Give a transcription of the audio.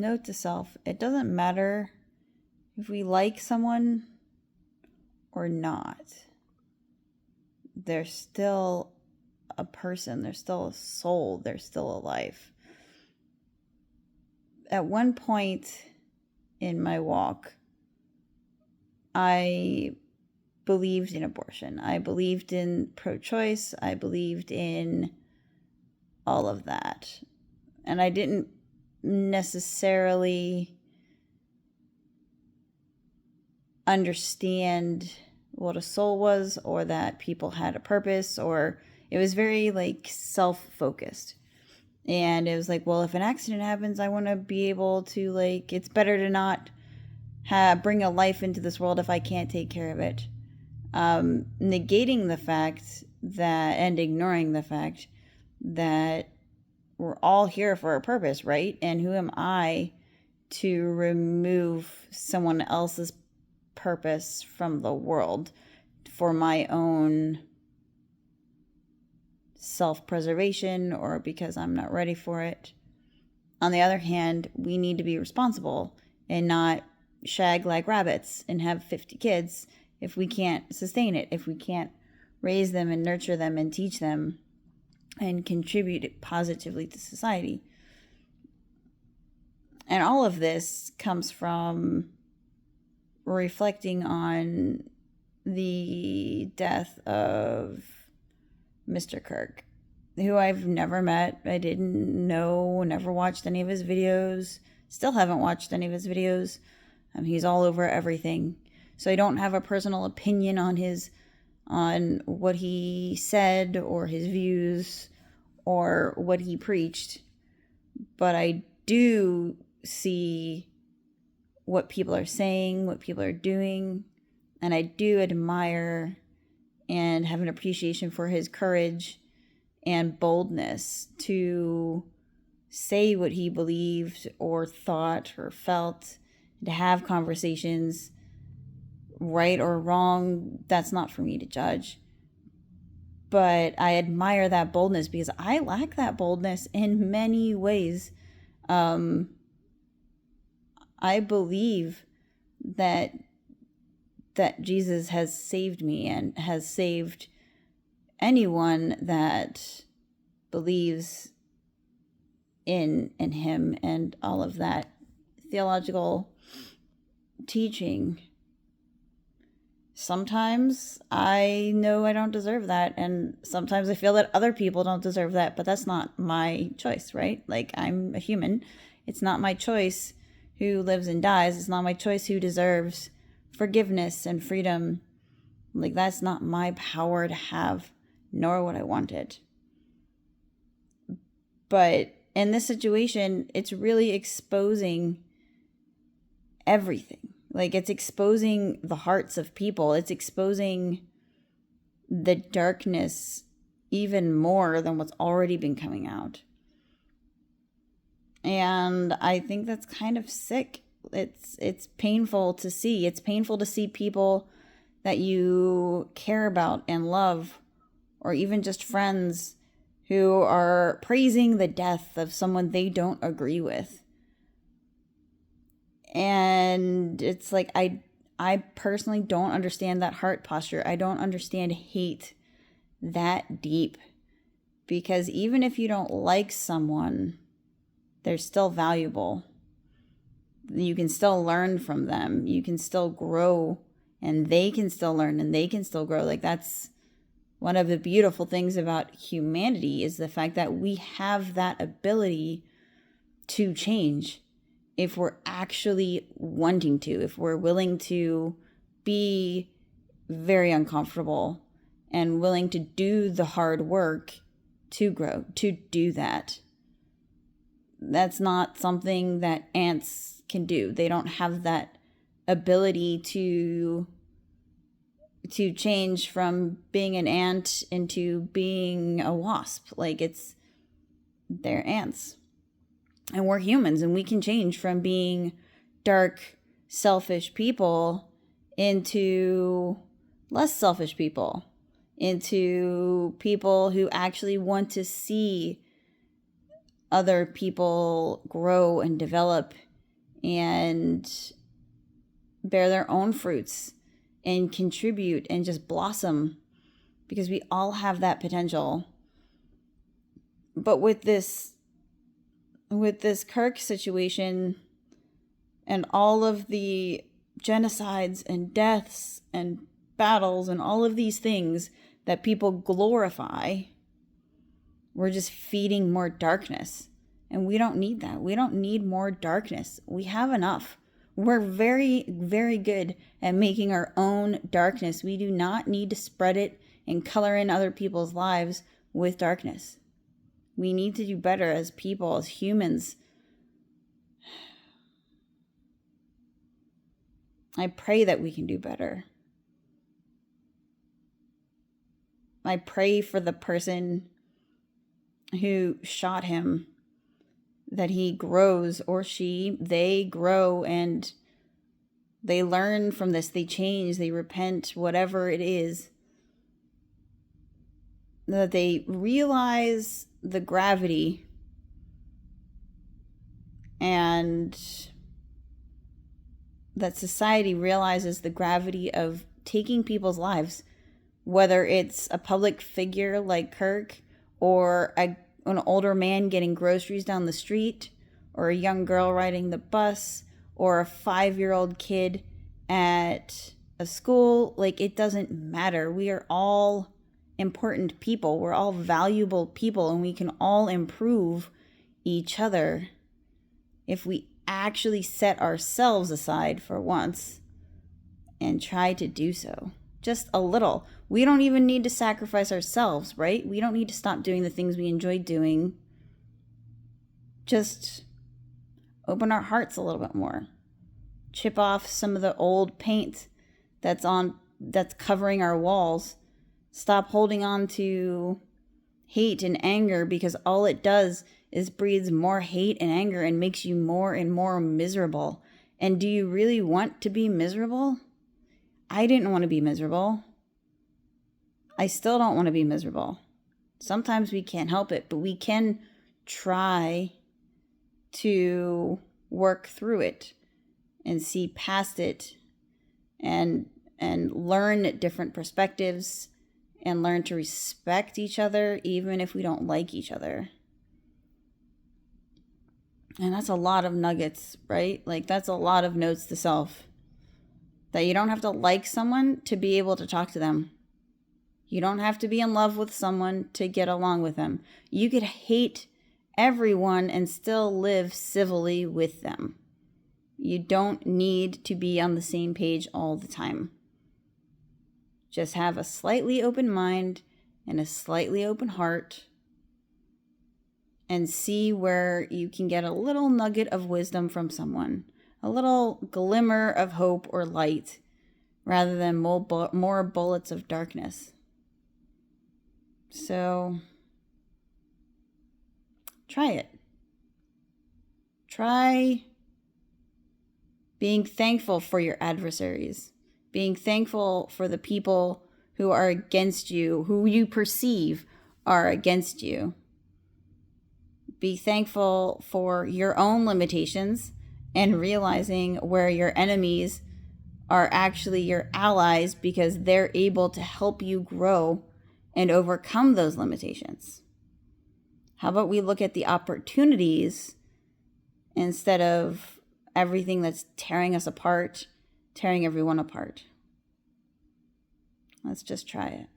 note to self, it doesn't matter if we like someone or not. They're still a person. They're still a soul. They're still alive. At one point in my walk, I believed in abortion. I believed in pro-choice. I believed in all of that. And I didn't necessarily understand what a soul was, or that people had a purpose, or it was very like self-focused. And it was like, well, if an accident happens, I want to be able to, like, it's better to not bring a life into this world if I can't take care of it. Negating the fact that, and ignoring the fact that we're all here for a purpose, right? And who am I to remove someone else's purpose from the world for my own self-preservation, or because I'm not ready for it? On the other hand, we need to be responsible and not shag like rabbits and have 50 kids if we can't sustain it, if we can't raise them and nurture them and teach them and contribute positively to society. And all of this comes from reflecting on the death of Mr. Kirk, who I've never met. I didn't know, never watched any of his videos, still haven't watched any of his videos. He's all over everything. So I don't have a personal opinion on what he said or his views or what he preached. But I do see what people are saying, what people are doing, and I do admire and have an appreciation for his courage and boldness to say what he believed or thought or felt, to have conversations. Right or wrong, that's not for me to judge. But I admire that boldness because I lack that boldness in many ways. I believe that Jesus has saved me and has saved anyone that believes in him and all of that theological teaching. Sometimes I know I don't deserve that, and sometimes I feel that other people don't deserve that, but that's not my choice, right? Like, I'm a human. It's not my choice who lives and dies. It's not my choice who deserves forgiveness and freedom. Like, that's not my power to have, nor would I want it. But in this situation, it's really exposing everything. Like, it's exposing the hearts of people. It's exposing the darkness even more than what's already been coming out. And I think that's kind of sick. It's painful to see. It's painful to see people that you care about and love, or even just friends, who are praising the death of someone they don't agree with. And it's like, I personally don't understand that heart posture. I don't understand hate that deep. Because even if you don't like someone, they're still valuable. You can still learn from them. You can still grow, and they can still learn, and they can still grow. Like, that's one of the beautiful things about humanity, is the fact that we have that ability to change if we're actually wanting to, if we're willing to be very uncomfortable and willing to do the hard work to grow, to do that. That's not something that ants can do. They don't have that ability to change from being an ant into being a wasp. Like, they're ants. And we're humans, and we can change from being dark, selfish people into less selfish people, into people who actually want to see other people grow and develop and bear their own fruits and contribute and just blossom, because we all have that potential. But with this Kirk situation and all of the genocides and deaths and battles and all of these things that people glorify, we're just feeding more darkness. And we don't need that. We don't need more darkness. We have enough. We're very, very good at making our own darkness. We do not need to spread it and color in other people's lives with darkness. We need to do better as people, as humans. I pray that we can do better. I pray for the person who shot him, that he grows, or they grow and they learn from this, they change, they repent, whatever it is, that they realize the gravity and that society realizes the gravity of taking people's lives, whether it's a public figure like Kirk, or an older man getting groceries down the street, or a young girl riding the bus, or a 5-year-old kid at a school. Like, it doesn't matter. We are all important people. We're all valuable people, and we can all improve each other if we actually set ourselves aside for once and try to do so. Just a little. We don't even need to sacrifice ourselves, right? We don't need to stop doing the things we enjoy doing. Just open our hearts a little bit more. Chip off some of the old paint that's covering our walls. Stop holding on to hate and anger, because all it does is breeds more hate and anger and makes you more and more miserable. And do you really want to be miserable? I didn't want to be miserable. I still don't want to be miserable. Sometimes we can't help it, but we can try to work through it and see past it and learn different perspectives and learn to respect each other, even if we don't like each other. And that's a lot of nuggets, right? Like, that's a lot of notes to self. That you don't have to like someone to be able to talk to them. You don't have to be in love with someone to get along with them. You could hate everyone and still live civilly with them. You don't need to be on the same page all the time. Just have a slightly open mind and a slightly open heart, and see where you can get a little nugget of wisdom from someone. A little glimmer of hope or light, rather than more bullets of darkness. So, try it. Try being thankful for your adversaries. Being thankful for the people who are against you, who you perceive are against you. Be thankful for your own limitations, and realizing where your enemies are actually your allies, because they're able to help you grow and overcome those limitations. How about we look at the opportunities instead of everything that's tearing us apart, tearing everyone apart? Let's just try it.